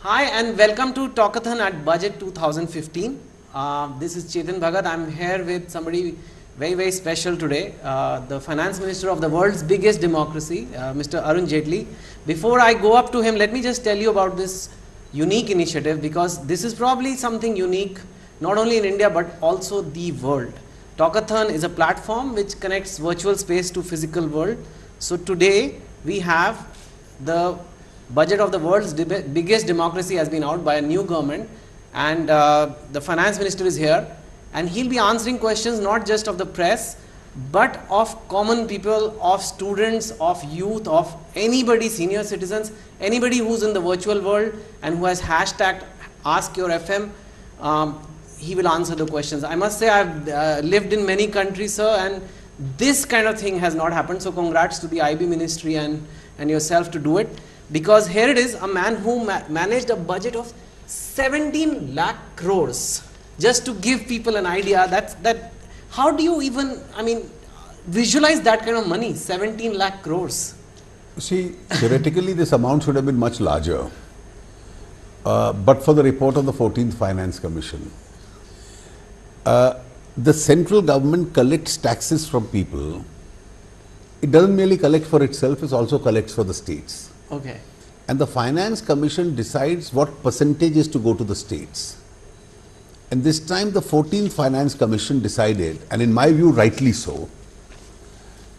Hi and welcome to Talkathon at Budget 2015. This is Chetan Bhagat. I'm here with somebody very special today, the Finance Minister of the world's biggest democracy, Mr. Arun Jaitley. Before I go up to him, let me just tell you about this unique initiative, because this is probably something unique not only in India but also the world. Talkathon is a platform which connects virtual space to physical world. So today we have the budget of the world's biggest democracy has been out by a new government, and the finance minister is here, and he'll be answering questions not just of the press but of common people, of students, of youth, of anybody, senior citizens, anybody who's in the virtual world and who has hashtag #AskYourFM. He will answer the questions. I must say I've lived in many countries, sir, and this kind of thing has not happened. So congrats to the IB ministry and yourself to do it. Because here it is, a man who managed a budget of 17 lakh crores. Just to give people an idea, how do you even, visualize that kind of money, 17 lakh crores? See, theoretically this amount should have been much larger, but for the report of the 14th Finance Commission. The central government collects taxes from people. It doesn't merely collect for itself, it also collects for the states. Okay. And the Finance Commission decides what percentage is to go to the states. And this time the 14th Finance Commission decided, and in my view rightly so,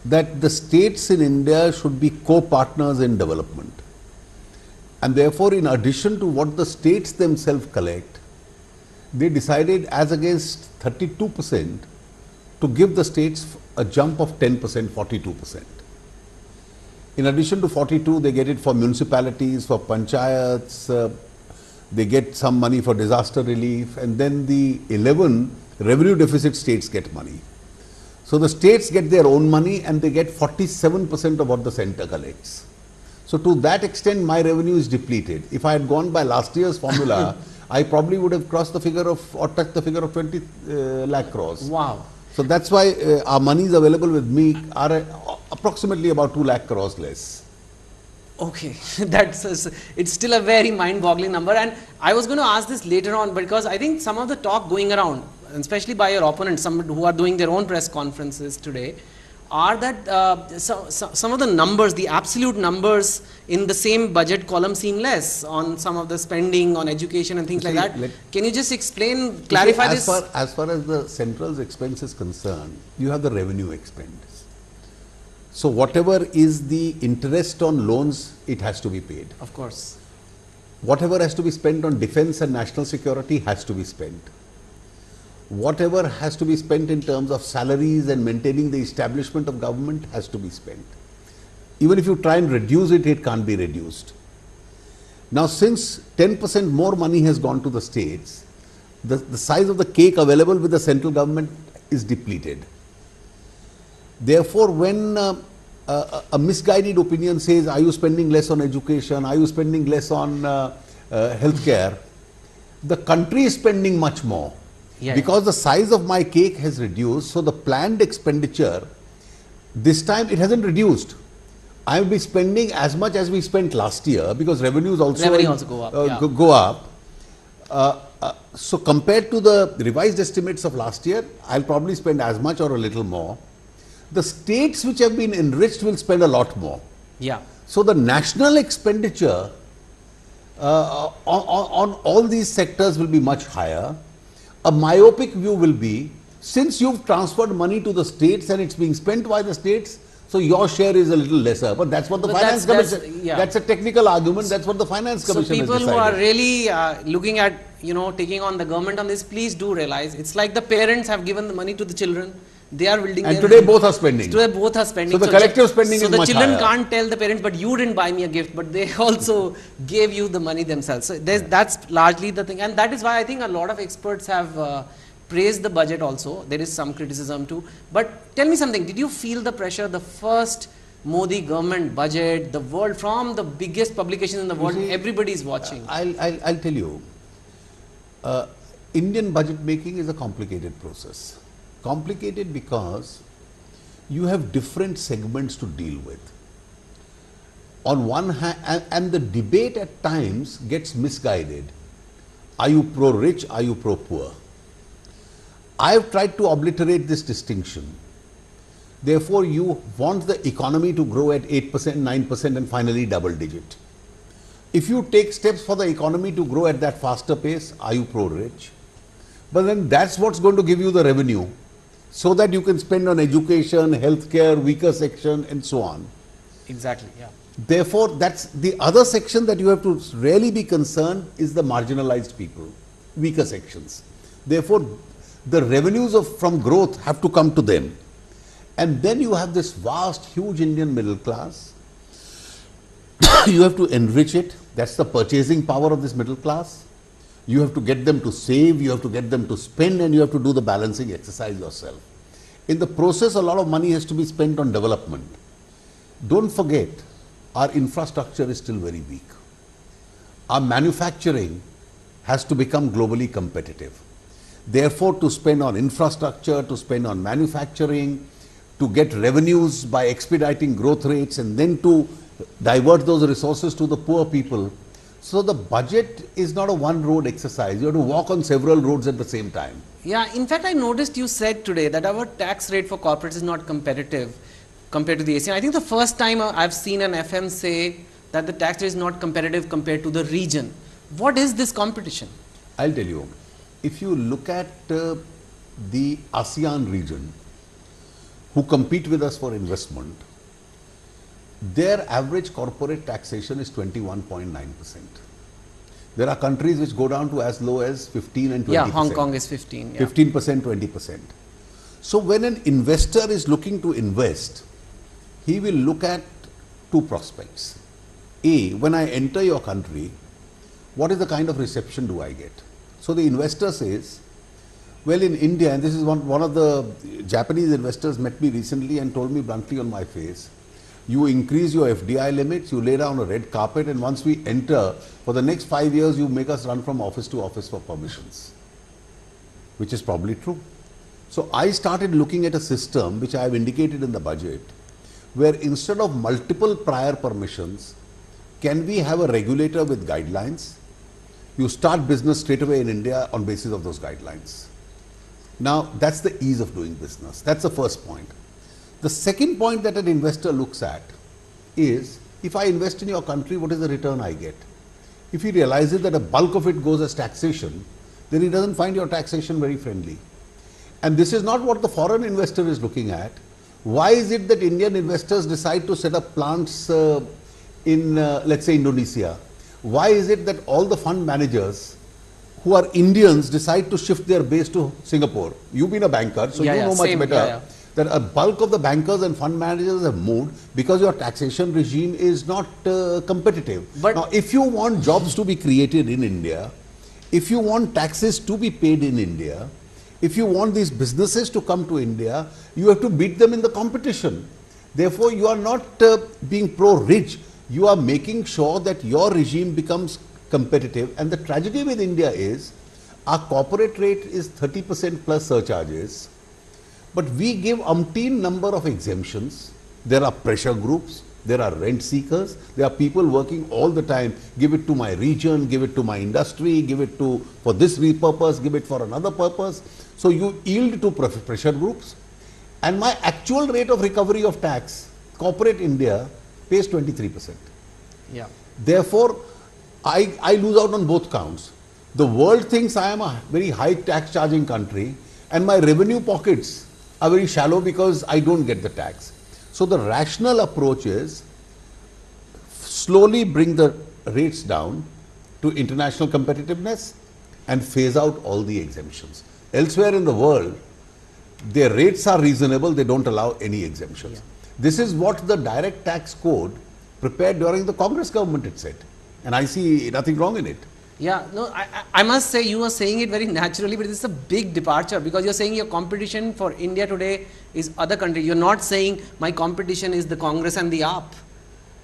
that the states in India should be co-partners in development. And therefore, in addition to what the states themselves collect, they decided, as against 32%, to give the states a jump of 10%, 42%. In addition to 42, they get it for municipalities, for panchayats, they get some money for disaster relief, and then the 11 revenue deficit states get money. So the states get their own money and they get 47% of what the center collects. So to that extent, my revenue is depleted. If I had gone by last year's formula, I probably would have crossed the figure of, or touched the figure of 20 lakh crores. Wow. So that's why our monies available with me are approximately about 2 lakh crores less. Okay, it's still a very mind-boggling number, and I was going to ask this later on, because I think some of the talk going around, especially by your opponents, some who are doing their own press conferences today, are that some of the numbers, the absolute numbers in the same budget column seem less on some of the spending on education and things like that. Can you just explain, clarify this? As far as the central's expense is concerned, you have the revenue expense. So whatever is the interest on loans, it has to be paid. Of course. Whatever has to be spent on defense and national security has to be spent. Whatever has to be spent in terms of salaries and maintaining the establishment of government has to be spent. Even if you try and reduce it, it can't be reduced. Now, since 10% more money has gone to the states, the size of the cake available with the central government is depleted. Therefore, when a misguided opinion says, are you spending less on education, are you spending less on healthcare, the country is spending much more. Yeah, because the size of my cake has reduced, so the planned expenditure, this time it hasn't reduced. I will be spending as much as we spent last year, because revenues also go up. So compared to the revised estimates of last year, I'll probably spend as much or a little more. The states which have been enriched will spend a lot more. Yeah. So the national expenditure on all these sectors will be much higher. A myopic view will be, since you've transferred money to the states and it's being spent by the states, so your share is a little lesser. But that's what the Finance Commission, that's a technical argument, that's what the Finance Commission has decided. So people who are really looking at, taking on the government on this, please do realize, it's like the parents have given the money to the children. They are building. And today both are spending. Today both are spending. So the collective spending is much higher. So the children can't tell the parents, but you didn't buy me a gift, but they also gave you the money themselves. So that's largely the thing, and that is why I think a lot of experts have praised the budget also. There is some criticism too. But tell me something, did you feel the pressure, the first Modi government budget, the world, from the biggest publications in the world, everybody is watching? I'll tell you, Indian budget making is a complicated process. Complicated because you have different segments to deal with. on one hand, and the debate at times gets misguided. Are you pro-rich? Are you pro-poor? I have tried to obliterate this distinction. Therefore, you want the economy to grow at 8%, 9% and finally double digit. If you take steps for the economy to grow at that faster pace, are you pro-rich? But then that's what's going to give you the revenue so that you can spend on education, healthcare, weaker section and so on. Exactly, yeah. Therefore, that's the other section that you have to really be concerned is the marginalized people, weaker sections. Therefore, the revenues from growth have to come to them. And then you have this vast, huge Indian middle class. You have to enrich it. That's the purchasing power of this middle class. You have to get them to save, you have to get them to spend, and you have to do the balancing exercise yourself. In the process, a lot of money has to be spent on development. Don't forget, our infrastructure is still very weak. Our manufacturing has to become globally competitive. Therefore, to spend on infrastructure, to spend on manufacturing, to get revenues by expediting growth rates, and then to divert those resources to the poor people. So the budget is not a one-road exercise. You have to walk on several roads at the same time. Yeah, in fact, I noticed you said today that our tax rate for corporates is not competitive compared to the ASEAN. I think the first time I've seen an FM say that the tax rate is not competitive compared to the region. What is this competition? I'll tell you. If you look at the ASEAN region, who compete with us for investment, their average corporate taxation is 21.9%. There are countries which go down to as low as 15 and 20%. Yeah, Hong Kong is 15. Yeah. 15%, 20%. So when an investor is looking to invest, he will look at two prospects. A, when I enter your country, what is the kind of reception do I get? So the investor says, well, in India, and this is one of the Japanese investors met me recently and told me bluntly on my face, you increase your FDI limits, you lay down a red carpet, and once we enter, for the next 5 years, you make us run from office to office for permissions, which is probably true. So I started looking at a system, which I have indicated in the budget, where instead of multiple prior permissions, can we have a regulator with guidelines? You start business straight away in India on basis of those guidelines. Now, that's the ease of doing business. That's the first point. The second point that an investor looks at is, if I invest in your country, what is the return I get? If he realizes that a bulk of it goes as taxation, then he doesn't find your taxation very friendly. And this is not what the foreign investor is looking at. Why is it that Indian investors decide to set up plants in, let's say, Indonesia? Why is it that all the fund managers who are Indians decide to shift their base to Singapore? You've been a banker, so you know much better. That a bulk of the bankers and fund managers have moved because your taxation regime is not competitive. But now, if you want jobs to be created in India, if you want taxes to be paid in India, if you want these businesses to come to India, you have to beat them in the competition. Therefore, you are not being pro-rich. You are making sure that your regime becomes competitive. And the tragedy with India is, our corporate rate is 30% plus surcharges. But we give umpteen number of exemptions. There are pressure groups, there are rent seekers, there are people working all the time. Give it to my region, give it to my industry, give it to for this purpose, give it for another purpose. So you yield to pressure groups. And my actual rate of recovery of tax, corporate India pays 23%. Yeah. Therefore, I lose out on both counts. The world thinks I am a very high tax charging country, and my revenue pockets are very shallow because I don't get the tax. So the rational approach is slowly bring the rates down to international competitiveness and phase out all the exemptions. Elsewhere in the world, their rates are reasonable, they don't allow any exemptions. Yeah. This is what the direct tax code prepared during the Congress government had said, and I see nothing wrong in it. Yeah, no, I must say you are saying it very naturally, but this is a big departure because you're saying your competition for India today is other countries. You're not saying my competition is the Congress and the AAP.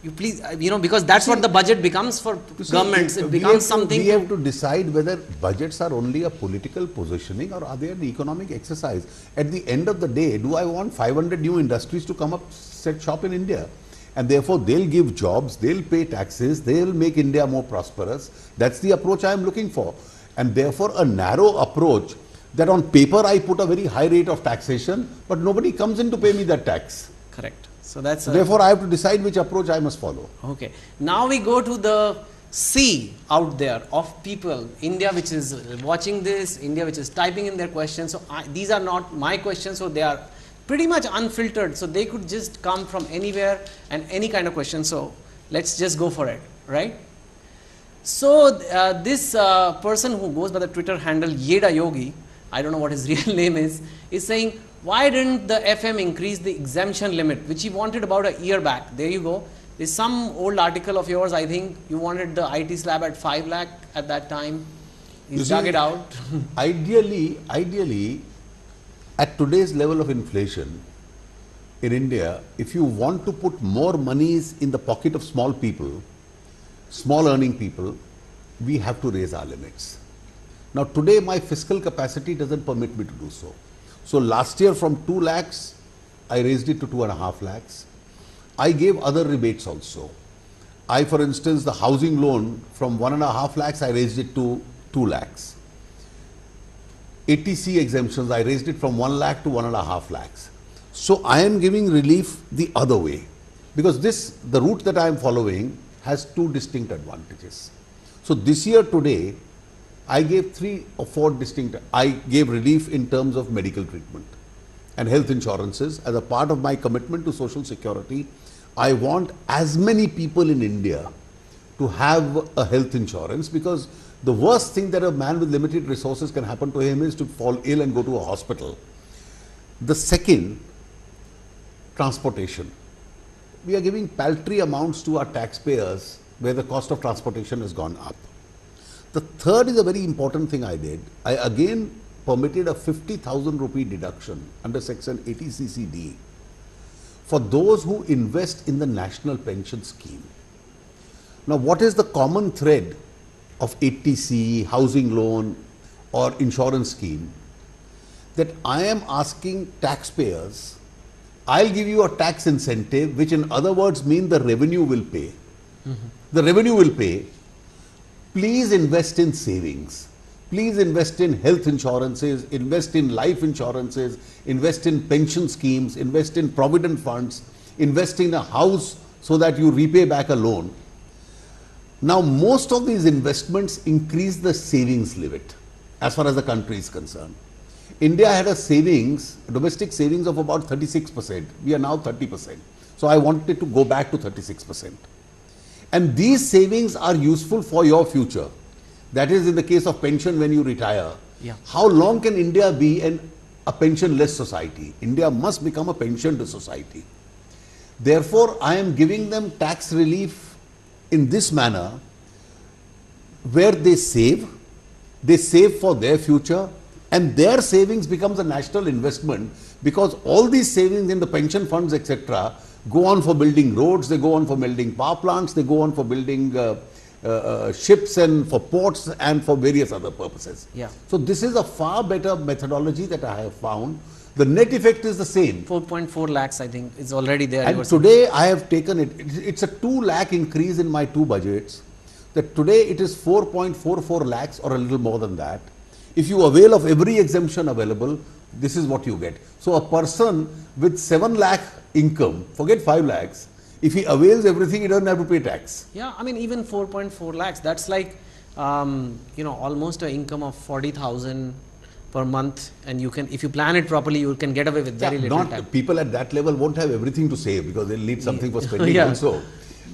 You please, because that's what the budget becomes for governments. It becomes something. We have to decide whether budgets are only a political positioning or are they an economic exercise. At the end of the day, do I want 500 new industries to come up, set shop in India? And therefore, they'll give jobs, they'll pay taxes, they'll make India more prosperous. That's the approach I am looking for. And therefore, a narrow approach that on paper I put a very high rate of taxation, but nobody comes in to pay me that tax. Correct. So that's therefore I have to decide which approach I must follow. Okay. Now we go to the sea out there of people, India which is watching this, India which is typing in their questions. So these are not my questions, so they are pretty much unfiltered. So they could just come from anywhere and any kind of question. So let's just go for it, right? So this person who goes by the Twitter handle Yeda Yogi, I don't know what his real name is saying, why didn't the FM increase the exemption limit, which he wanted about a year back? There you go. There's some old article of yours, I think you wanted the IT slab at 5 lakh at that time. He's dug it out. Ideally, at today's level of inflation in India, if you want to put more monies in the pocket of small people, small earning people, we have to raise our limits. Now today my fiscal capacity doesn't permit me to do so. So last year from 2 lakhs, I raised it to 2.5 lakhs. I gave other rebates also. For instance, the housing loan from 1.5 lakhs, I raised it to 2 lakhs. ATC exemptions, I raised it from 1 lakh to 1.5 lakhs. So I am giving relief the other way, because the route that I am following has 2 distinct advantages. So this year today, I gave 3 or 4 distinct, I gave relief in terms of medical treatment and health insurances. As a part of my commitment to social security, I want as many people in India to have a health insurance, because the worst thing that a man with limited resources can happen to him is to fall ill and go to a hospital. The second, transportation. We are giving paltry amounts to our taxpayers where the cost of transportation has gone up. The third is a very important thing I did. I again permitted a 50,000 rupee deduction under section 80CCD for those who invest in the national pension scheme. Now, what is the common thread of 80C, housing loan or insurance scheme? That I am asking taxpayers, I'll give you a tax incentive, which in other words mean the revenue will pay. The revenue will pay. Please invest in savings. Please invest in health insurances, invest in life insurances, invest in pension schemes, invest in provident funds, invest in a house so that you repay back a loan. Now, most of these investments increase the savings limit as far as the country is concerned. India had a savings, domestic savings of about 36%. We are now 30%. So I wanted to go back to 36%. And these savings are useful for your future. That is in the case of pension when you retire. Yeah. How long can India be a pension-less society? India must become a pension-less society. Therefore, I am giving them tax relief in this manner, where they save for their future, and their savings becomes a national investment, because all these savings in the pension funds, etc., go on for building roads, they go on for building power plants, they go on for building ships and for ports and for various other purposes. Yeah. So this is a far better methodology that I have found. The net effect is the same. 4.4 lakhs, I think, is already there. And today I have taken it. It's a 2 lakh increase in my 2 budgets. That today it is 4.44 lakhs or a little more than that. If you avail of every exemption available, this is what you get. So a person with 7 lakh income, forget 5 lakhs, if he avails everything, he doesn't have to pay tax. Yeah, I mean, even 4.4 lakhs, that's like, almost an income of 40,000 per month. And you can, if you plan it properly, you can get away with very little tax. People at that level won't have everything to save, because they'll need something for spending also.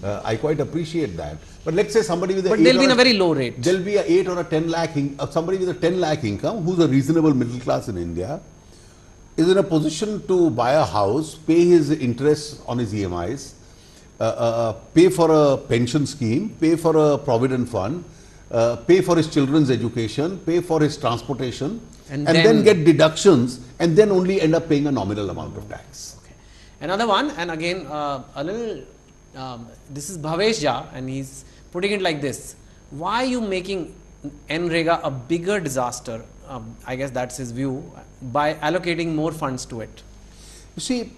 I quite appreciate that. But let's say somebody with a but they'll be in a very low rate. There'll be a 8 or a 10 lakh, somebody with a 10 lakh income who's a reasonable middle class in India, is in a position to buy a house, pay his interest on his EMIs, pay for a pension scheme, pay for a provident fund, pay for his children's education, pay for his transportation, and then get deductions, and then only end up paying a nominal amount of tax. Okay. Another one, and again, a little, this is Bhavesh Jha, and he's putting it like this: why are you making MGNREGA a bigger disaster? I guess that's his view, by allocating more funds to it. You see,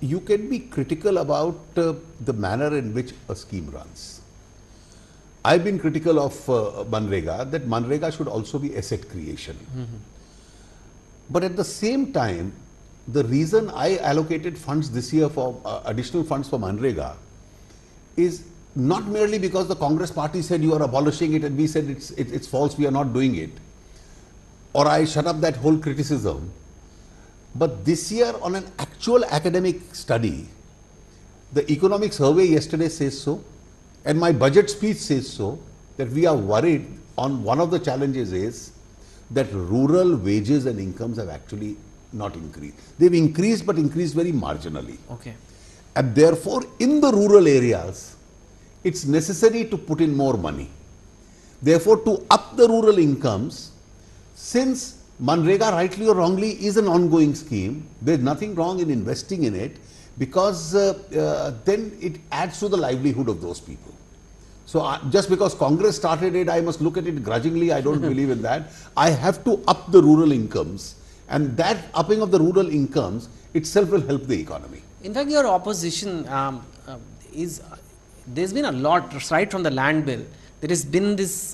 You can be critical about the manner in which a scheme runs. I've been critical of MGNREGA, that MGNREGA should also be asset creation. But at the same time, the reason I allocated funds this year for additional funds for MGNREGA is not merely because the Congress party said you are abolishing it and we said it's false, we are not doing it, or I shut up that whole criticism. But this year, on an actual academic study, the economic survey yesterday says so, and my budget speech says so, that we are worried on one of the challenges is that rural wages and incomes have actually not increased. They've increased, but increased very marginally. Okay. And therefore, in the rural areas, it's necessary to put in more money. Therefore, to up the rural incomes, since MGNREGA, rightly or wrongly, is an ongoing scheme, there's nothing wrong in investing in it, because then it adds to the livelihood of those people. So just because Congress started it, I must look at it grudgingly. I don't believe in that. I have to up the rural incomes, and that upping of the rural incomes itself will help the economy. In fact, your opposition there's been a lot, right from the land bill. There has been this,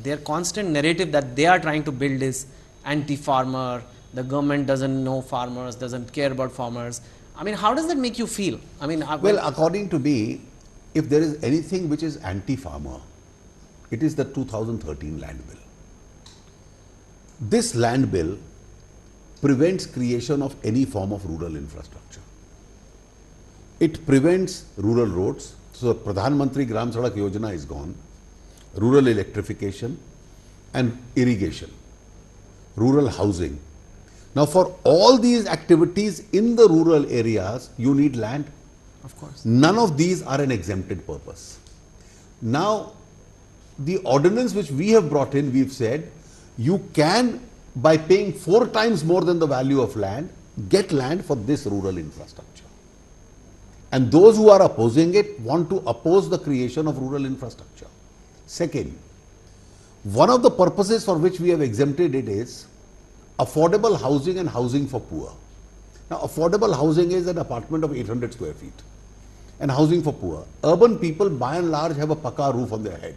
their constant narrative that they are trying to build is anti-farmer, the government doesn't know farmers, doesn't care about farmers. I mean, how does that make you feel? I mean, well, according to me, if there is anything which is anti-farmer, it is the 2013 land bill. This land bill prevents creation of any form of rural infrastructure. It prevents rural roads. So, Pradhan Mantri Gram Sadak Yojana is gone. Rural electrification and irrigation, rural housing. Now, for all these activities in the rural areas, you need land. Of course. None of these are an exempted purpose. Now, the ordinance which we have brought in, we've said, you can, by paying 4 times more than the value of land, get land for this rural infrastructure. And those who are opposing it want to oppose the creation of rural infrastructure. Second, one of the purposes for which we have exempted it is affordable housing and housing for poor. Now, affordable housing is an apartment of 800 square feet and housing for poor. Urban people by and large have a pakka roof on their head.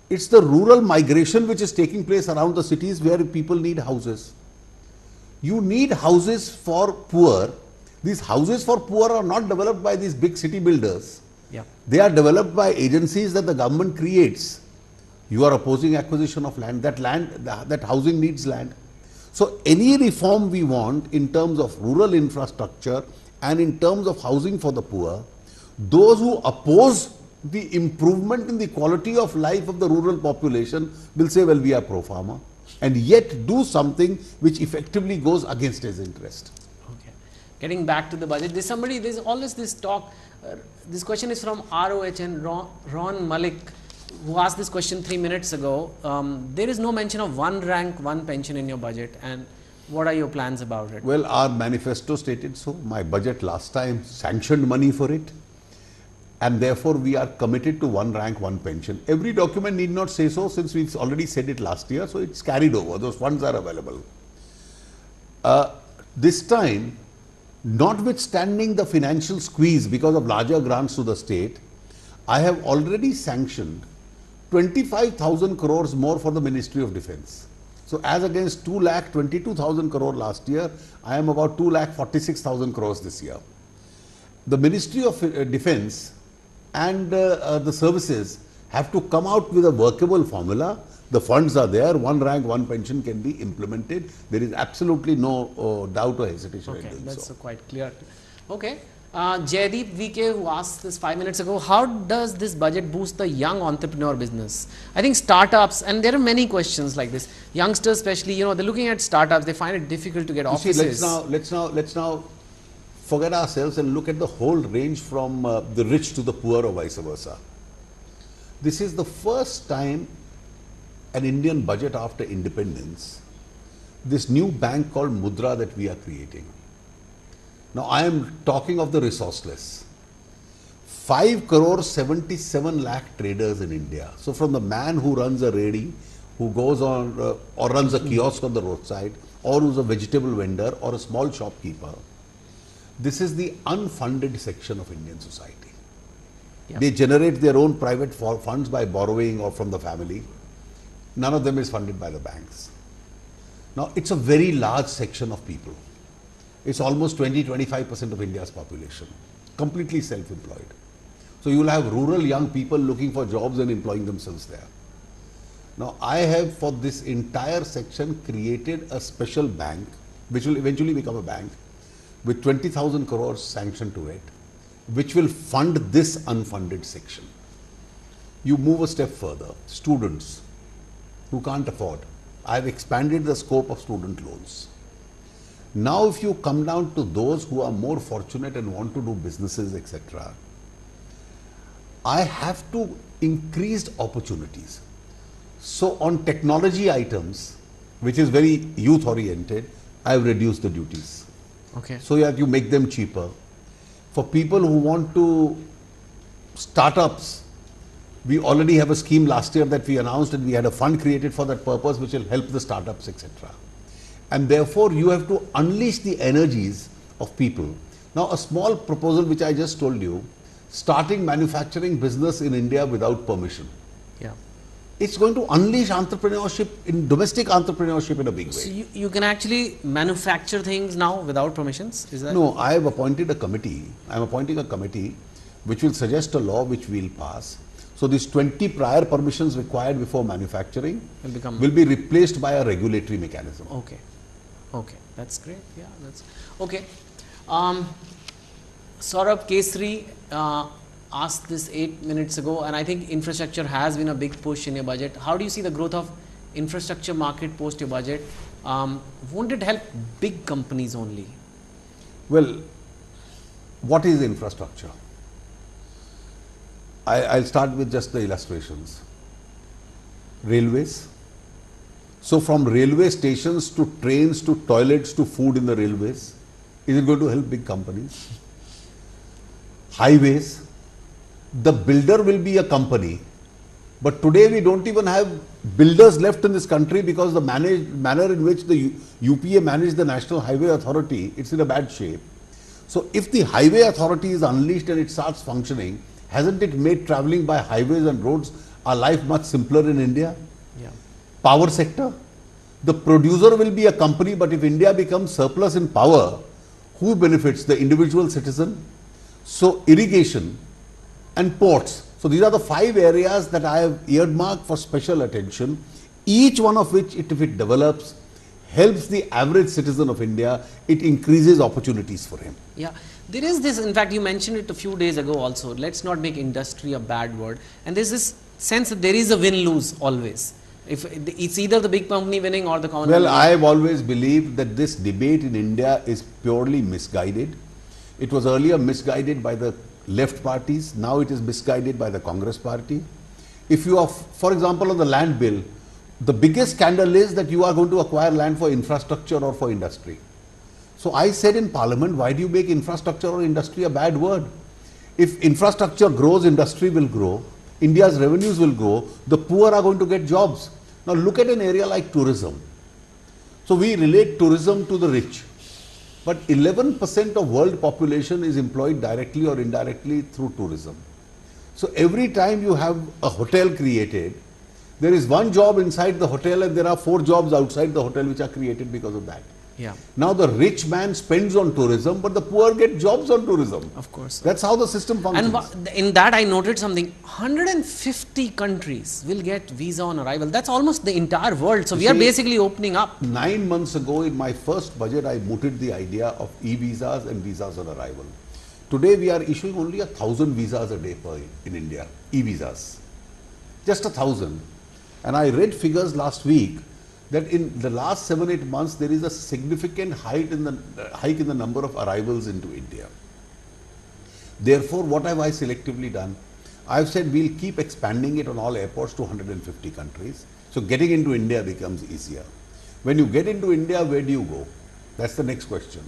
It's the rural migration which is taking place around the cities where people need houses. You need houses for poor. These houses for poor are not developed by these big city builders. Yeah. They are developed by agencies that the government creates. You are opposing acquisition of land. That housing needs land. So any reform we want in terms of rural infrastructure and in terms of housing for the poor, those who oppose the improvement in the quality of life of the rural population will say, well, we are pro-farmer, and yet do something which effectively goes against his interest. Okay. Getting back to the budget, there's always this talk, this question is from ROH and Ron Malik, who asked this question 3 minutes ago. There is no mention of one rank, one pension in your budget, and what are your plans about it? Well, our manifesto stated so. My budget last time sanctioned money for it, and therefore we are committed to one rank, one pension. Every document need not say so, since we've already said it last year, so it's carried over. Those funds are available. This time, notwithstanding the financial squeeze because of larger grants to the state, I have already sanctioned 25,000 crores more for the Ministry of Defence. So as against 2,22,000 crore last year, I am about 2,46,000 crores this year. The Ministry of Defence and the services have to come out with a workable formula. The funds are there, one rank, one pension can be implemented. There is absolutely no doubt or hesitation in doing that's so. quite clear. Okay. Jaideep VK, who asked this 5 minutes ago, how does this budget boost the young entrepreneur business? I think startups, and there are many questions like this. Youngsters especially, you know, they're looking at startups, they find it difficult to get offices. See, let's now forget ourselves and look at the whole range from the rich to the poor or vice versa. This is the first time an Indian budget after independence, this new bank called Mudra that we are creating. Now, I am talking of the resourceless. 5 crore 77 lakh traders in India. So, from the man who runs a redi, who goes on or runs a kiosk on the roadside, or who's a vegetable vendor or a small shopkeeper, This is the unfunded section of Indian society. Yep. They generate their own private funds by borrowing or from the family. None of them is funded by the banks. Now, it's a very large section of people. It's almost 20-25% of India's population, completely self-employed. So you will have rural young people looking for jobs and employing themselves there. Now, I have for this entire section created a special bank, which will eventually become a bank, with 20,000 crores sanctioned to it, which will fund this unfunded section. You move a step further, students who can't afford. I've expanded the scope of student loans. Now, if you come down to those who are more fortunate and want to do businesses, etc., I have to increase opportunities. So, on technology items, which is very youth oriented, I have reduced the duties. Okay. So that you make them cheaper. For people who want to startups, we already have a scheme last year that we announced, and we had a fund created for that purpose, which will help the startups, etc. And therefore, you have to unleash the energies of people. Now, a small proposal which I just told you, starting manufacturing business in India without permission. Yeah. It's going to unleash entrepreneurship, in domestic entrepreneurship, in a big way. So you can actually manufacture things now without permissions? Is that? No, I have appointed a committee. I am appointing a committee which will suggest a law which we will pass. So these 20 prior permissions required before manufacturing will be replaced by a regulatory mechanism. Okay. Okay. That's great. Yeah. That's okay. Saurabh Kesri asked this 8 minutes ago, and I think infrastructure has been a big push in your budget. How do you see the growth of infrastructure market post your budget? Won't it help big companies only? Well, what is infrastructure? I'll start with just the illustrations. Railways. So from railway stations to trains to toilets to food in the railways, is it going to help big companies? Highways. The builder will be a company, but today we don't even have builders left in this country because the manner in which the UPA managed the National Highway Authority, it's in a bad shape. So if the Highway Authority is unleashed and it starts functioning, hasn't it made traveling by highways and roads our life much simpler in India? Yeah. Power sector. The producer will be a company, but if India becomes surplus in power, who benefits? The individual citizen. So irrigation and ports. So these are the 5 areas that I have earmarked for special attention, each one of which, if it develops, helps the average citizen of India, it increases opportunities for him. Yeah, there is this, in fact, you mentioned it a few days ago also, let's not make industry a bad word. And there's this sense that there is a win-lose always. If it's either the big company winning or the common. Well, I have always believed that this debate in India is purely misguided. It was earlier misguided by the left parties, now it is misguided by the Congress party. If you are, for example, on the land bill, the biggest scandal is that you are going to acquire land for infrastructure or for industry. So I said in Parliament, why do you make infrastructure or industry a bad word? If infrastructure grows, industry will grow, India's revenues will grow, the poor are going to get jobs. Now look at an area like tourism. So we relate tourism to the rich. But 11% of world population is employed directly or indirectly through tourism. So every time you have a hotel created, there is one job inside the hotel and there are 4 jobs outside the hotel which are created because of that. Yeah. Now the rich man spends on tourism, but the poor get jobs on tourism. Of course. That's how the system functions. And in that I noted something, 150 countries will get visa on arrival. That's almost the entire world. So we are basically opening up. 9 months ago in my first budget, I mooted the idea of e-visas and visas on arrival. Today we are issuing only 1,000 visas a day in India, e-visas. Just 1,000. And I read figures last week that in the last 7-8 months, there is a significant hike in the number of arrivals into India. Therefore, what have I selectively done? I have said we'll keep expanding it on all airports to 150 countries. So getting into India becomes easier. When you get into India, where do you go? That's the next question.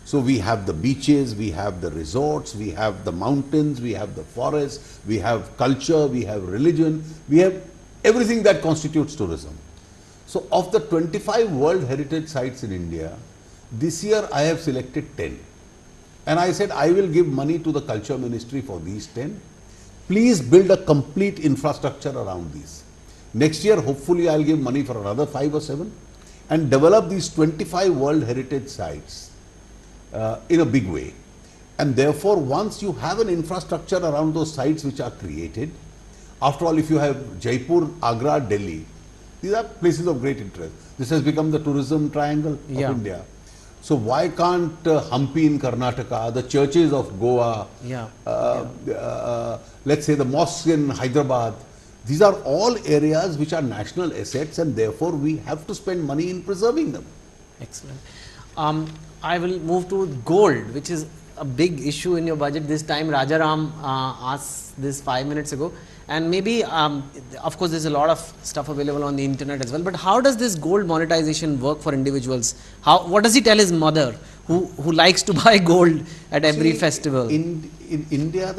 So we have the beaches, we have the resorts, we have the mountains, we have the forests, we have culture, we have religion, we have everything that constitutes tourism. So of the 25 World Heritage Sites in India, this year I have selected 10. And I said, I will give money to the culture ministry for these 10. Please build a complete infrastructure around these. Next year, hopefully, I'll give money for another 5 or 7 and develop these 25 World Heritage sites in a big way. And therefore, once you have an infrastructure around those sites which are created, after all, if you have Jaipur, Agra, Delhi, these are places of great interest. This has become the tourism triangle of India. So why can't Hampi in Karnataka, the churches of Goa, let's say the mosques in Hyderabad, these are all areas which are national assets, and therefore we have to spend money in preserving them. Excellent. I will move to gold, which is a big issue in your budget this time. Rajaram asked this 5 minutes ago. And maybe, of course, there's a lot of stuff available on the internet as well. But how does this gold monetization work for individuals? What does he tell his mother, who likes to buy gold at every festival? In India,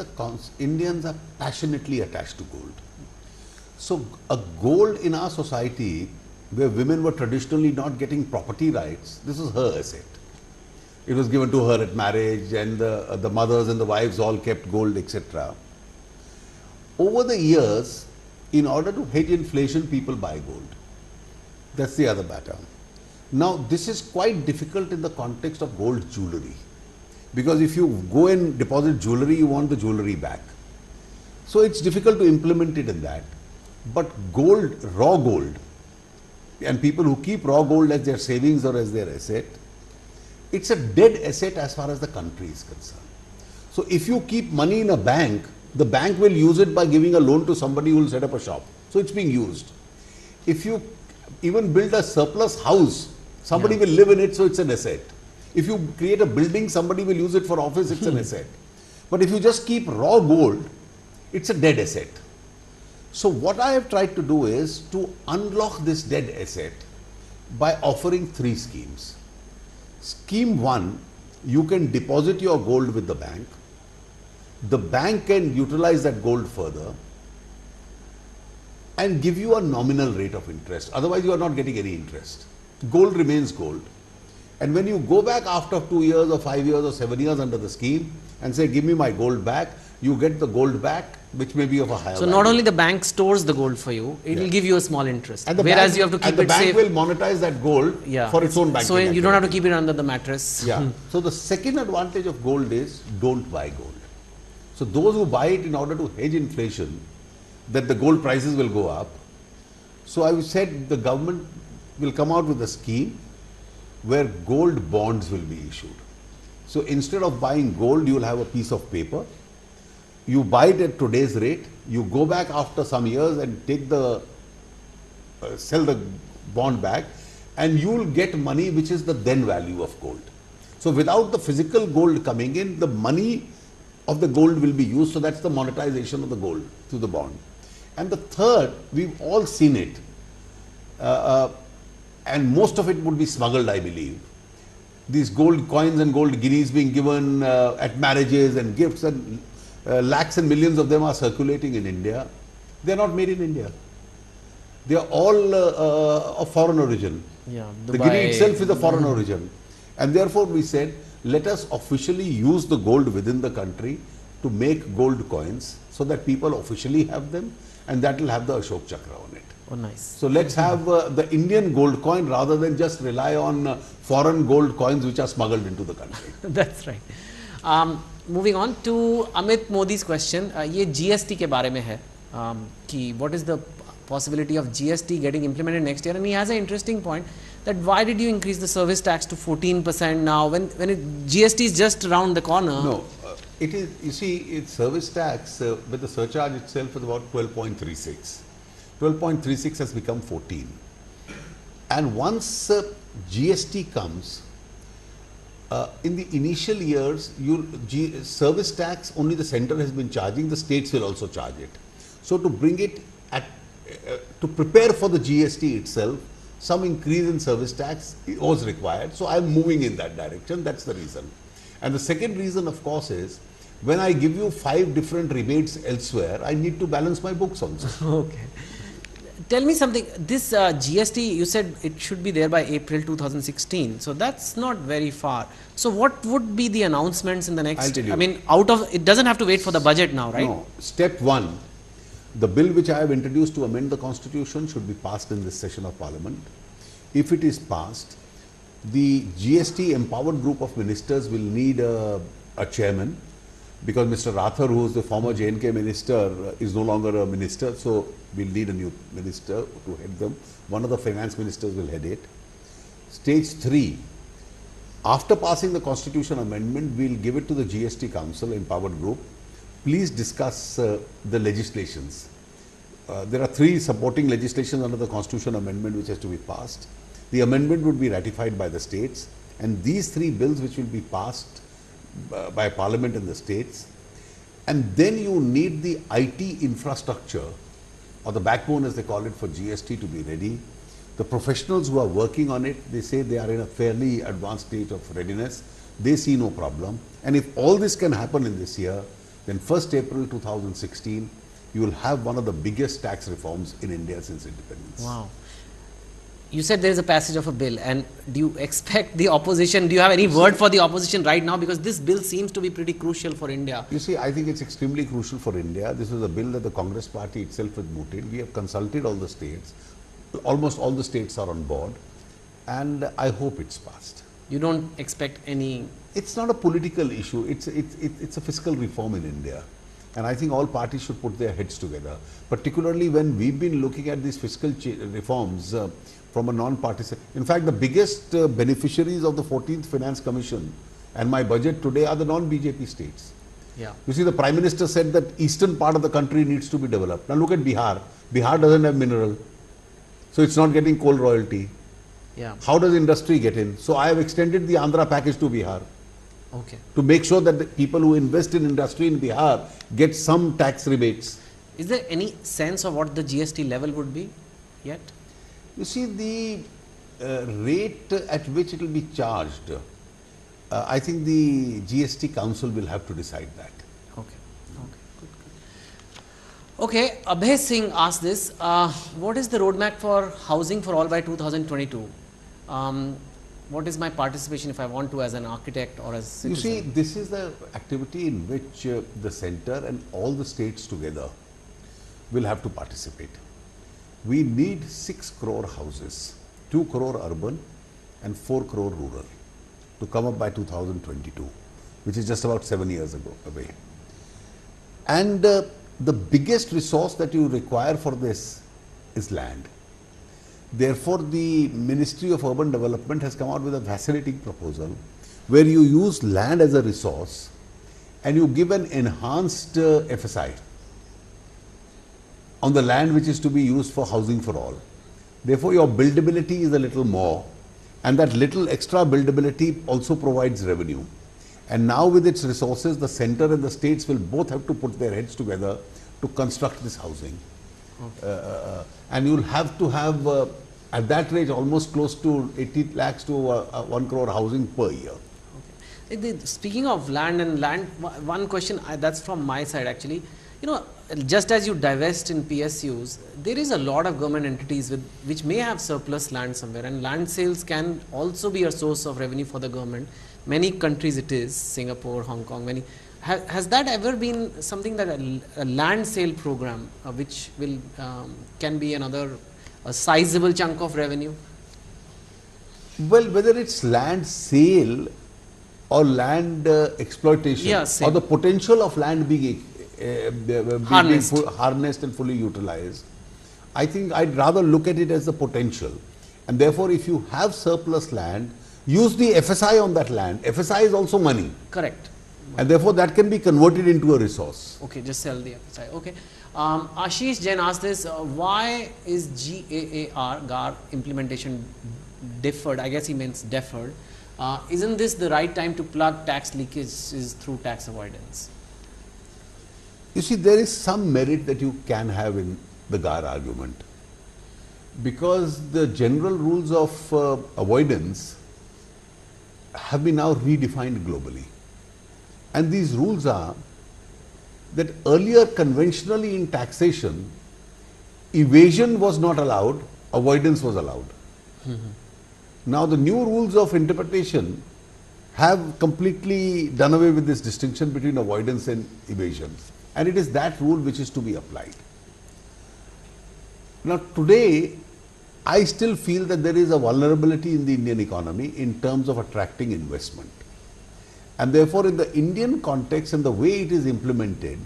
Indians are passionately attached to gold. So, a gold in our society, where women were traditionally not getting property rights, this is her asset. It was given to her at marriage, and the mothers and the wives all kept gold, etc. Over the years, in order to hedge inflation, people buy gold. That's the other matter. Now, this is quite difficult in the context of gold jewellery, because if you go and deposit jewellery, you want the jewellery back. So, it's difficult to implement it in that. But gold, raw gold, and people who keep raw gold as their savings or as their asset, it's a dead asset as far as the country is concerned. So, if you keep money in a bank, the bank will use it by giving a loan to somebody who will set up a shop. So, it's being used. If you even build a surplus house, somebody will live in it, so it's an asset. If you create a building, somebody will use it for office, it's an asset. But if you just keep raw gold, it's a dead asset. So, what I have tried to do is to unlock this dead asset by offering 3 schemes. Scheme 1, you can deposit your gold with the bank. The bank can utilize that gold further and give you a nominal rate of interest. Otherwise, you are not getting any interest. Gold remains gold. And when you go back after 2 years or 5 years or 7 years under the scheme and say, give me my gold back, you get the gold back, which may be of a higher value. So, not only the bank stores the gold for you, it will give you a small interest. And whereas you have to keep it safe. And the bank will monetize that gold for its own banking. So, you don't have to keep it under the mattress. So, the second advantage of gold is don't buy gold. So, those who buy it in order to hedge inflation, that the gold prices will go up. So, I said the government will come out with a scheme where gold bonds will be issued. So, instead of buying gold, you will have a piece of paper. You buy it at today's rate, you go back after some years and take the, sell the bond back, and you will get money which is the then value of gold. So, without the physical gold coming in, the money of the gold will be used. So, that's the monetization of the gold through the bond. And the third, we've all seen it, and most of it would be smuggled, I believe. These gold coins and gold guineas being given at marriages and gifts, and lakhs and millions of them are circulating in India. They are not made in India. They are all of foreign origin. The guinea itself is a foreign origin. And therefore, we said, let us officially use the gold within the country to make gold coins so that people officially have them, and that will have the Ashok Chakra on it. Oh, nice. So, let's have the Indian gold coin rather than just rely on foreign gold coins which are smuggled into the country. That's right. Moving on to Amit Modi's question. ये GST के बारे में है कि what is the possibility of GST getting implemented next year, and he has an interesting point that why did you increase the service tax to 14% now when GST is just around the corner? No, it is, you see, it's service tax with the surcharge itself is about 12.36. 12.36 has become 14. And once GST comes, in the initial years, service tax only the center has been charging, the states will also charge it. So, to bring it at, to prepare for the GST itself, some increase in service tax was required. So, I am moving in that direction, that's the reason. And the second reason, of course, is when I give you 5 different rebates elsewhere, I need to balance my books also. Okay. Tell me something, this GST, you said it should be there by April 2016. So that's not very far. So what would be the announcements in the next, I'll tell you. I mean, out of, it doesn't have to wait for the budget now, right? No. Step one, the bill which I have introduced to amend the constitution should be passed in this session of parliament. If it is passed, the GST empowered group of ministers will need a chairman, because Mr. Rathar, who is the former J&K minister, is no longer a minister, so we'll need a new minister to head them. One of the finance ministers will head it. Stage 3, after passing the constitution amendment, we'll give it to the GST Council, empowered group. Please discuss the legislations. There are 3 supporting legislations under the constitution amendment which has to be passed. The amendment would be ratified by the states, and these 3 bills which will be passed by parliament in the states, and then you need the IT infrastructure, or the backbone as they call it, for GST to be ready. The professionals who are working on it, they say they are in a fairly advanced state of readiness. They see no problem. And if all this can happen in this year, then 1st April 2016, you will have one of the biggest tax reforms in India since independence. Wow. You said there is a passage of a bill, and do you expect the opposition, do you have any word for the opposition right now, because this bill seems to be pretty crucial for India? You see, I think it's extremely crucial for India. This is a bill that the Congress party itself has mooted. We have consulted all the states. Almost all the states are on board, and I hope it's passed. You don't expect any... It's not a political issue. It's a fiscal reform in India. And I think all parties should put their heads together, particularly when we've been looking at these fiscal reforms from a non-partisan. In fact, the biggest beneficiaries of the 14th Finance Commission and my budget today are the non-BJP states. Yeah. You see, the Prime Minister said that eastern part of the country needs to be developed. Now look at Bihar. Bihar doesn't have mineral, so it's not getting coal royalty. Yeah. How does industry get in? So I have extended the Andhra package to Bihar. Okay. To make sure that the people who invest in industry in Bihar get some tax rebates. Is there any sense of what the GST level would be yet? You see, the rate at which it will be charged, I think the GST Council will have to decide that. Okay. Okay. Good. Good. Okay. Abhay Singh asked this. What is the roadmap for housing for all by 2022? What is my participation if I want to as an architect or as a citizen? You see, this is the activity in which the center and all the states together will have to participate. We need 6 crore houses, 2 crore urban and 4 crore rural to come up by 2022, which is just about 7 years away. And the biggest resource that you require for this is land. Therefore, the Ministry of Urban Development has come out with a fascinating proposal where you use land as a resource and you give an enhanced FSI on the land which is to be used for housing for all. Therefore, your buildability is a little more, and that little extra buildability also provides revenue. And now with its resources, the center and the states will both have to put their heads together to construct this housing. Okay. And you'll have to have at that rate almost close to 80 lakhs to 1 crore housing per year. Okay. Speaking of land and land, one question that's from my side actually. You know, just as you divest in PSUs, there is a lot of government entities which may have surplus land somewhere, and land sales can also be a source of revenue for the government. Many countries it is, Singapore, Hong Kong, many. Has that ever been something that a land sale program which will can be a sizable chunk of revenue? Well, whether it's land sale or land exploitation, yeah, or the potential of land being harnessed and fully utilized, I think I'd rather look at it as the potential. And therefore, if you have surplus land, use the FSI on that land. FSI is also money. Correct. And therefore, that can be converted into a resource. Okay, just sell the FSI. Okay. Ashish Jain asked this, why is GAR implementation deferred? I guess he means deferred. Isn't this the right time to plug tax leakages through tax avoidance? You see, there is some merit that you can have in the GAR argument, because the general rules of avoidance have been now redefined globally. And these rules are that earlier conventionally in taxation, evasion was not allowed, avoidance was allowed. Now the new rules of interpretation have completely done away with this distinction between avoidance and evasion, and it is that rule which is to be applied. Now today, I still feel that there is a vulnerability in the Indian economy in terms of attracting investment. And therefore, in the Indian context and the way it is implemented,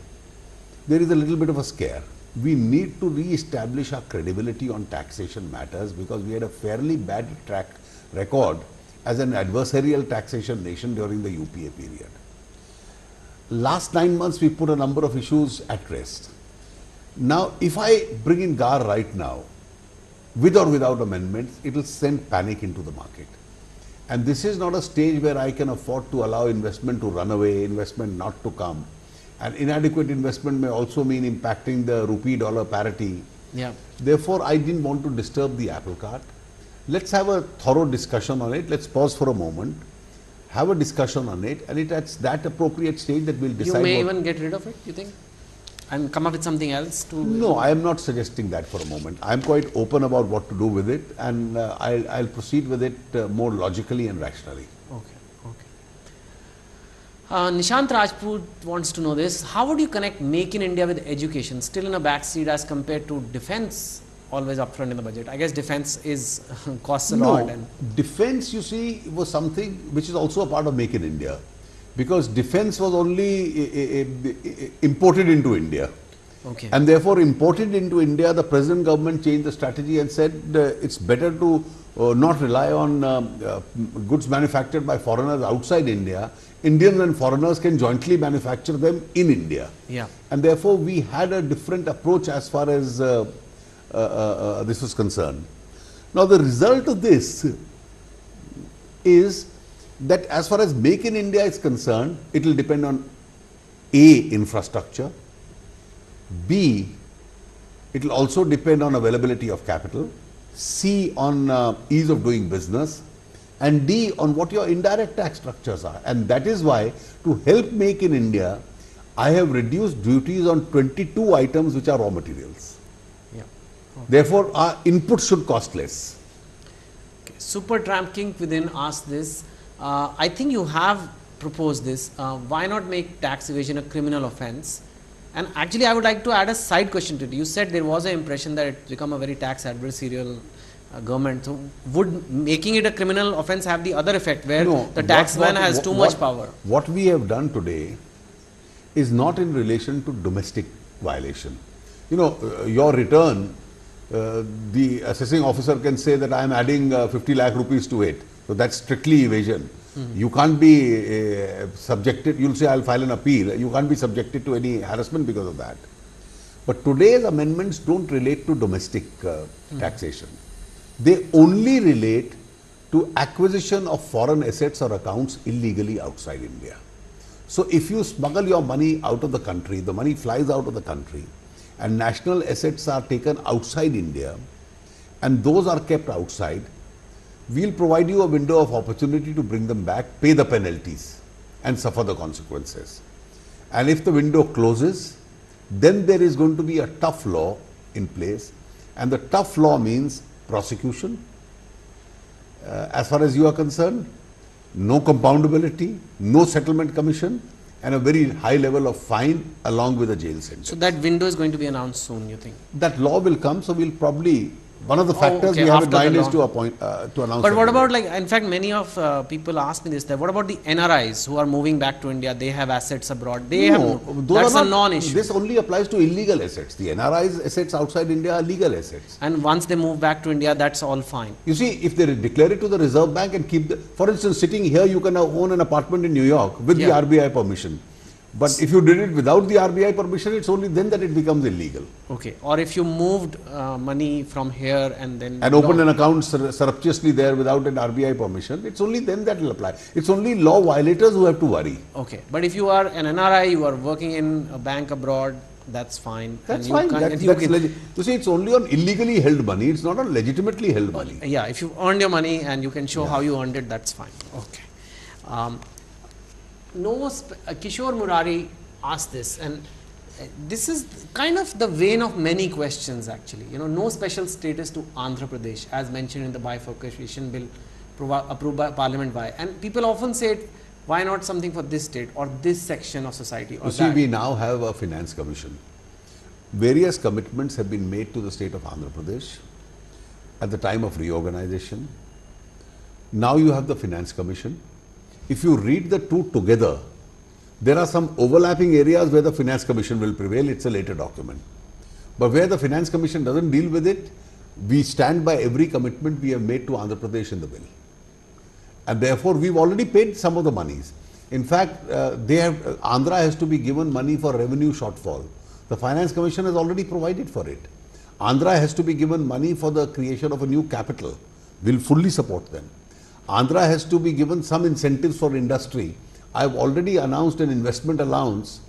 there is a little bit of a scare. We need to re-establish our credibility on taxation matters because we had a fairly bad track record as an adversarial taxation nation during the UPA period. Last 9 months, we put a number of issues at rest. Now, if I bring in GAR right now, with or without amendments, it will send panic into the market. And this is not a stage where I can afford to allow investment to run away, investment not to come. And inadequate investment may also mean impacting the rupee-dollar parity. Yeah. Therefore, I didn't want to disturb the apple cart. Let's have a thorough discussion on it. Let's pause for a moment, have a discussion on it, and it's that appropriate stage that we'll decide. You may even get rid of it, you think? And come up with something else to... No, I am not suggesting that for a moment. I am quite open about what to do with it, and I'll proceed with it more logically and rationally. Okay, okay. Nishant Rajput wants to know this. How would you connect Make in India with education, still in a backseat as compared to defense, always upfront in the budget? I guess defense is costs a lot. And defense, you see, was something which is also a part of Make in India. Because defense was only imported into India. okay. And therefore, imported into India, the present government changed the strategy and said it's better to not rely on goods manufactured by foreigners outside India. Indians and foreigners can jointly manufacture them in India. Yeah. And therefore, we had a different approach as far as this was concerned. Now, the result of this is that as far as Make in India is concerned, it will depend on A, infrastructure, B, it will also depend on availability of capital, C, on ease of doing business, and D, on what your indirect tax structures are. And that is why, to help Make in India, I have reduced duties on 22 items which are raw materials. Yeah. Okay. Therefore, our inputs should cost less. Okay. Super Tramp King within asked this. I think you have proposed this. Why not make tax evasion a criminal offence? And actually, I would like to add a side question to it. You said there was an impression that it's become a very tax adversarial government. So, would making it a criminal offence have the other effect where the taxman has too much power? What we have done today is not in relation to domestic violation. You know, your return, the assessing officer can say that I am adding 50 lakh rupees to it. So that's strictly evasion. You can't be subjected, you'll say I'll file an appeal, you can't be subjected to any harassment because of that. But today's amendments don't relate to domestic taxation. They only relate to acquisition of foreign assets or accounts illegally outside India. So if you smuggle your money out of the country, the money flies out of the country, and national assets are taken outside India, and those are kept outside, we'll provide you a window of opportunity to bring them back, pay the penalties, and suffer the consequences. And if the window closes, then there is going to be a tough law in place, and the tough law means prosecution. As far as you are concerned, no compoundability, no settlement commission, and a very high level of fine along with a jail sentence. So that window is going to be announced soon, you think? That law will come, so we'll probably... One of the factors we have in mind is to announce. But what about, like, in fact, many of people ask me this, that what about the NRIs who are moving back to India? They have assets abroad. They have, that's a non-issue. This only applies to illegal assets. The NRIs assets outside India are legal assets. And once they move back to India, that's all fine. You see, if they declare it to the Reserve Bank and keep the, for instance, sitting here, you can own an apartment in New York with the RBI permission. But if you did it without the RBI permission, it's only then that it becomes illegal. Okay. Or if you moved money from here and then... And opened an account surreptitiously there without an RBI permission, it's only then that will apply. It's only law violators who have to worry. Okay. But if you are an NRI, you are working in a bank abroad, that's fine. That's fine. You see, it's only on illegally held money. It's not on legitimately held money. Yeah. If you earned your money and you can show how you earned it, that's fine. Okay. Kishore Murari asked this, and this is kind of the vein of many questions actually. You know, no special status to Andhra Pradesh as mentioned in the bifurcation bill approved by Parliament by. And people often say, why not something for this state or this section of society or see, we now have a finance commission. Various commitments have been made to the state of Andhra Pradesh at the time of reorganization. Now you have the finance commission. If you read the two together, there are some overlapping areas where the finance commission will prevail. It's a later document. But where the finance commission doesn't deal with it, we stand by every commitment we have made to Andhra Pradesh in the bill. And therefore, we've already paid some of the monies. In fact, Andhra has to be given money for revenue shortfall. The Finance Commission has already provided for it. Andhra has to be given money for the creation of a new capital. We'll fully support them. Andhra has to be given some incentives for industry. I've already announced an investment allowance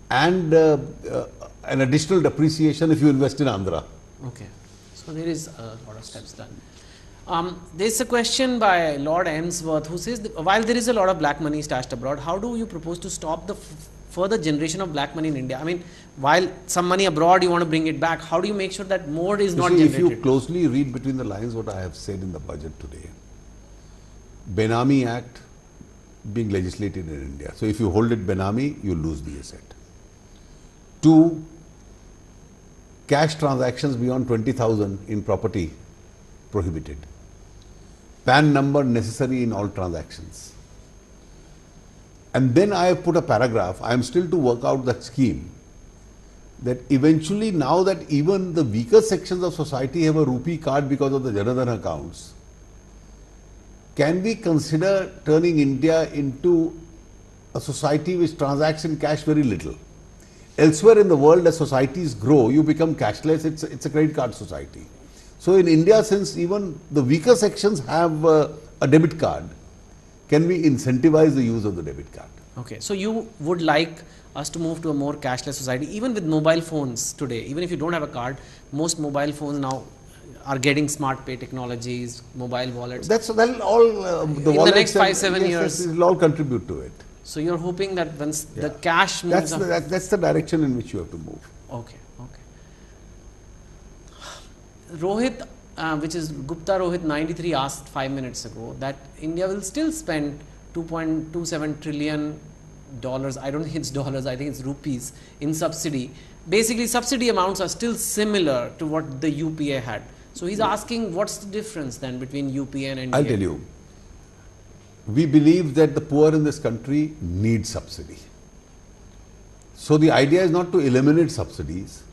and an additional depreciation if you invest in Andhra. Okay. So there is a lot of steps done. There's a question by Lord Emsworth who says, while there is a lot of black money stashed abroad, how do you propose to stop the further generation of black money in India? I mean, while some money abroad, you want to bring it back, how do you make sure that more is not generated? If you closely read between the lines what I have said in the budget today, Benami Act being legislated in India. So if you hold it Benami, you lose the asset. 2, cash transactions beyond 20,000 in property prohibited. PAN number necessary in all transactions. And then I have put a paragraph, I am still to work out that scheme, that eventually now that even the weaker sections of society have a rupee card because of the Janadhan accounts, can we consider turning India into a society which transacts in cash very little? Elsewhere in the world, as societies grow, you become cashless, it's a credit card society. So in India, since even the weaker sections have a debit card, can we incentivize the use of the debit card? Okay, so you would like us to move to a more cashless society, even with mobile phones today. Even if you don't have a card, most mobile phones now are getting smart pay technologies, mobile wallets. That'll all in the next 5-7 years, it will all contribute to it. So you're hoping that once the cash moves, that's the direction in which you have to move. Okay, okay. Rohit, which is Gupta Rohit 93 asked 5 minutes ago that India will still spend $2.27 trillion. I don't think it's dollars, I think it's rupees in subsidy. Basically, subsidy amounts are still similar to what the UPA had. So he's asking, what's the difference then between UPA and NDA? I'll tell you. We believe that the poor in this country need subsidy. So the idea is not to eliminate subsidies.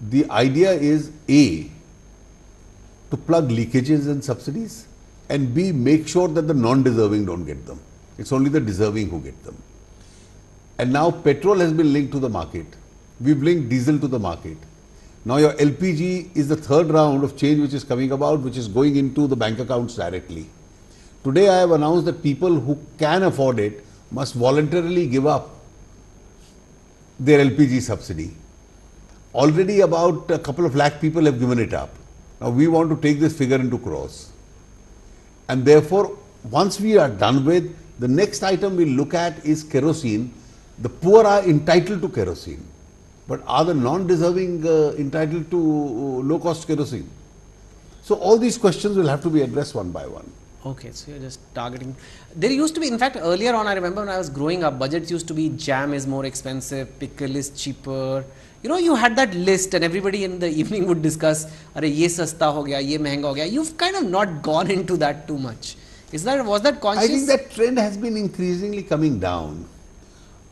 The idea is A, to plug leakages in subsidies, and B, make sure that the non-deserving don't get them. It's only the deserving who get them. And now petrol has been linked to the market. We've linked diesel to the market. Now your LPG is the third round of change which is coming about, which is going into the bank accounts directly. Today I have announced that people who can afford it must voluntarily give up their LPG subsidy. Already about a couple of lakh people have given it up. Now we want to take this figure into crores. And therefore, once we are done with, the next item we look at is kerosene. The poor are entitled to kerosene, but are the non-deserving entitled to low-cost kerosene? So all these questions will have to be addressed one by one. Okay, so you're just targeting. There used to be, in fact, earlier on, I remember when I was growing up, budgets used to be jam is more expensive, pickle is cheaper. You know, you had that list and everybody in the evening would discuss, "Arey, ye sasta ho gaya, ye mehenga ho gaya." You've kind of not gone into that too much. Was that conscious? I think that trend has been increasingly coming down.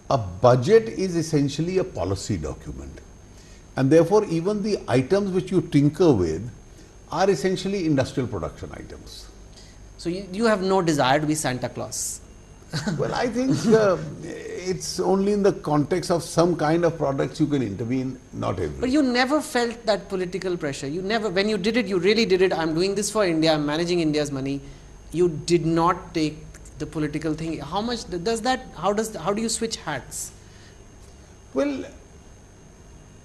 A budget is essentially a policy document. And therefore, even the items which you tinker with are essentially industrial production items. So you have no desire to be Santa Claus? Well, I think it's only in the context of some kind of products you can intervene, not every. But you never felt that political pressure. You never, when you did it, you really did it. I'm doing this for India, I'm managing India's money. You did not take the political thing. How much does that, how do you switch hats? Well,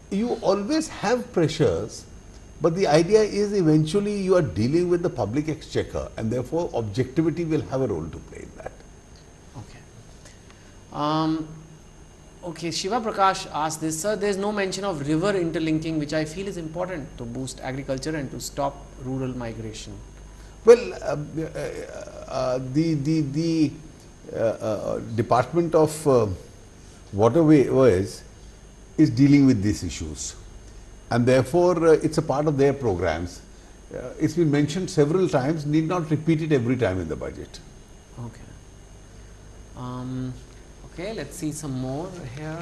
you always have pressures, but the idea is eventually you are dealing with the public exchequer, and therefore objectivity will have a role to play in that. Okay. Okay, Shiva Prakash asked this, sir, there is no mention of river interlinking, which I feel is important to boost agriculture and to stop rural migration. Well, the Department of Waterways is dealing with these issues, and therefore it's a part of their programs. It's been mentioned several times, need not repeat it every time in the budget. Okay. Okay, let's see some more here.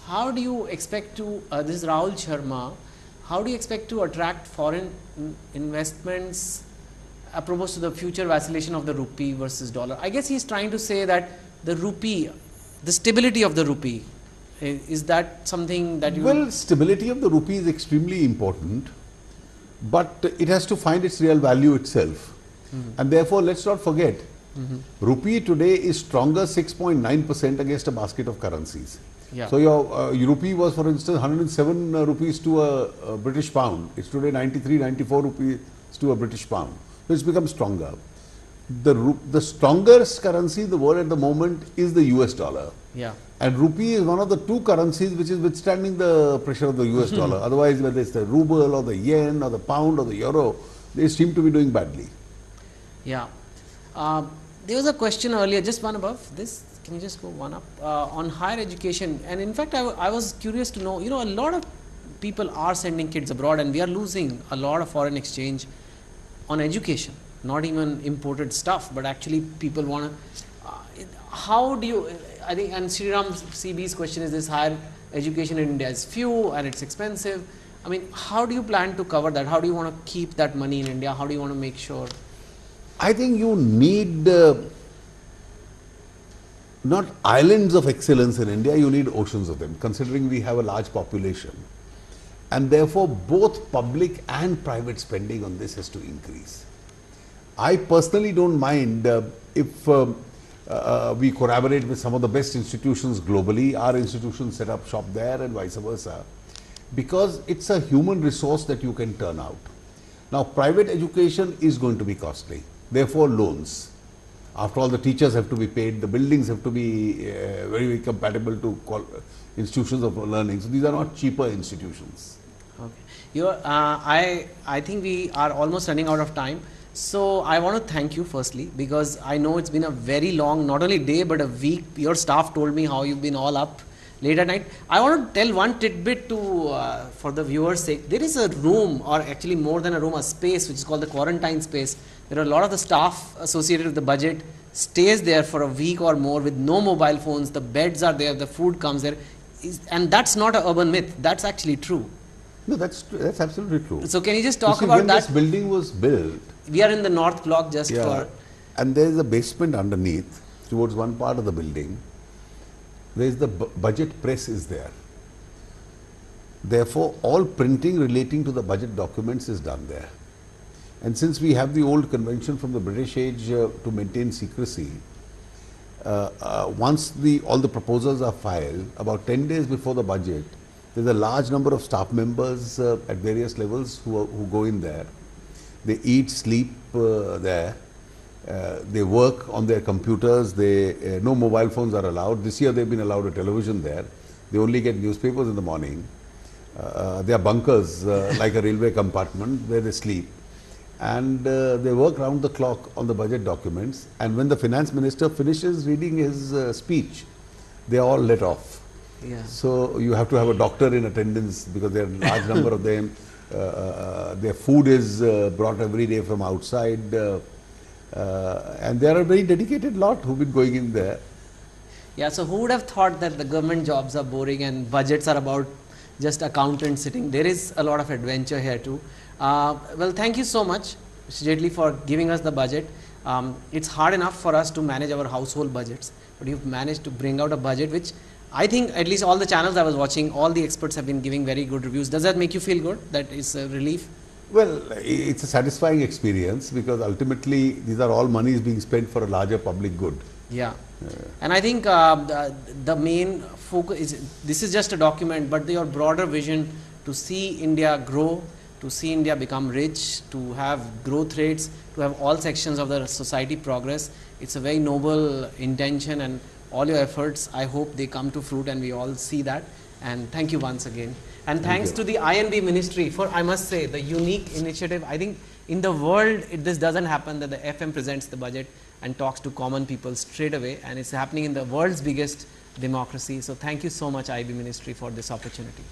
How do you expect to, this is Rahul Sharma, how do you expect to attract foreign investments apropos to the future vacillation of the rupee versus dollar? I guess he's trying to say that the rupee, the stability of the rupee, is that something that you... Well, stability of the rupee is extremely important, but it has to find its real value itself. And therefore, let's not forget, rupee today is stronger 6.9% against a basket of currencies. Yeah. So your rupee was, for instance, 107 rupees to a British pound. It's today 93, 94 rupees to a British pound. So it's become stronger. The strongest currency in the world at the moment is the US dollar. Yeah. And rupee is one of the two currencies which is withstanding the pressure of the US dollar. Otherwise, whether it's the ruble or the yen or the pound or the euro, they seem to be doing badly. Yeah. There was a question earlier, just one above this. Can you just go one up? On higher education. And in fact, I was curious to know, a lot of people are sending kids abroad and we are losing a lot of foreign exchange on education. Not even imported stuff, but actually people want to... how do you... I think, and Sriram CB's question is this: higher education in India is few and it's expensive. I mean, how do you plan to cover that? How do you want to keep that money in India? How do you want to make sure? I think you need not islands of excellence in India, you need oceans of them, considering we have a large population. And therefore, both public and private spending on this has to increase. I personally don't mind if we collaborate with some of the best institutions globally, our institutions set up shop there and vice versa, because it's a human resource that you can turn out. Now, private education is going to be costly, therefore loans. After all, the teachers have to be paid, the buildings have to be very compatible to institutions of learning. So these are not cheaper institutions. Okay. I think we are almost running out of time. So I want to thank you firstly, because I know it's been a very long, not only day, but a week. Your staff told me how you've been all up late at night. I want to tell one tidbit to, for the viewers' sake. There is a room, or actually more than a room, a space, which is called the quarantine space. There are a lot of the staff associated with the budget stays there for a week or more with no mobile phones. The beds are there, the food comes there. And that's not an urban myth. That's actually true. No, that's absolutely true. So can you just talk about when that? This building was built, we are in the north block just for... And there is a basement underneath, towards one part of the building. There is the budget press is there. Therefore, all printing relating to the budget documents is done there. And since we have the old convention from the British age to maintain secrecy, once all the proposals are filed, about 10 days before the budget, there's a large number of staff members at various levels who go in there. They eat, sleep there. They work on their computers. No mobile phones are allowed. This year they've been allowed a television there. They only get newspapers in the morning. There are bunkers like a railway compartment where they sleep. And they work round the clock on the budget documents. And when the finance minister finishes reading his speech, they are all let off. Yeah. So you have to have a doctor in attendance because there are a large number of them. Their food is brought every day from outside. And there are a very dedicated lot who've been going in there. Yeah, so who would have thought that the government jobs are boring and budgets are about just accountants sitting? There is a lot of adventure here too. Well, thank you so much, Mr. Jaitley, for giving us the budget. It's hard enough for us to manage our household budgets, but you've managed to bring out a budget which I think at least all the channels I was watching, all the experts have been giving very good reviews. Does that make you feel good? That is a relief? Well, it's a satisfying experience because ultimately these are all monies being spent for a larger public good. Yeah. And I think the main focus is, this is just a document, but your broader vision to see India grow, to see India become rich, to have growth rates, to have all sections of the society progress. It's a very noble intention, and all your efforts, I hope they come to fruit and we all see that. And thank you once again. And thanks to the INB Ministry for, I must say, the unique initiative. I think in the world, this doesn't happen, that the FM presents the budget and talks to common people straight away, and it's happening in the world's biggest democracy. So thank you so much, IB Ministry, for this opportunity.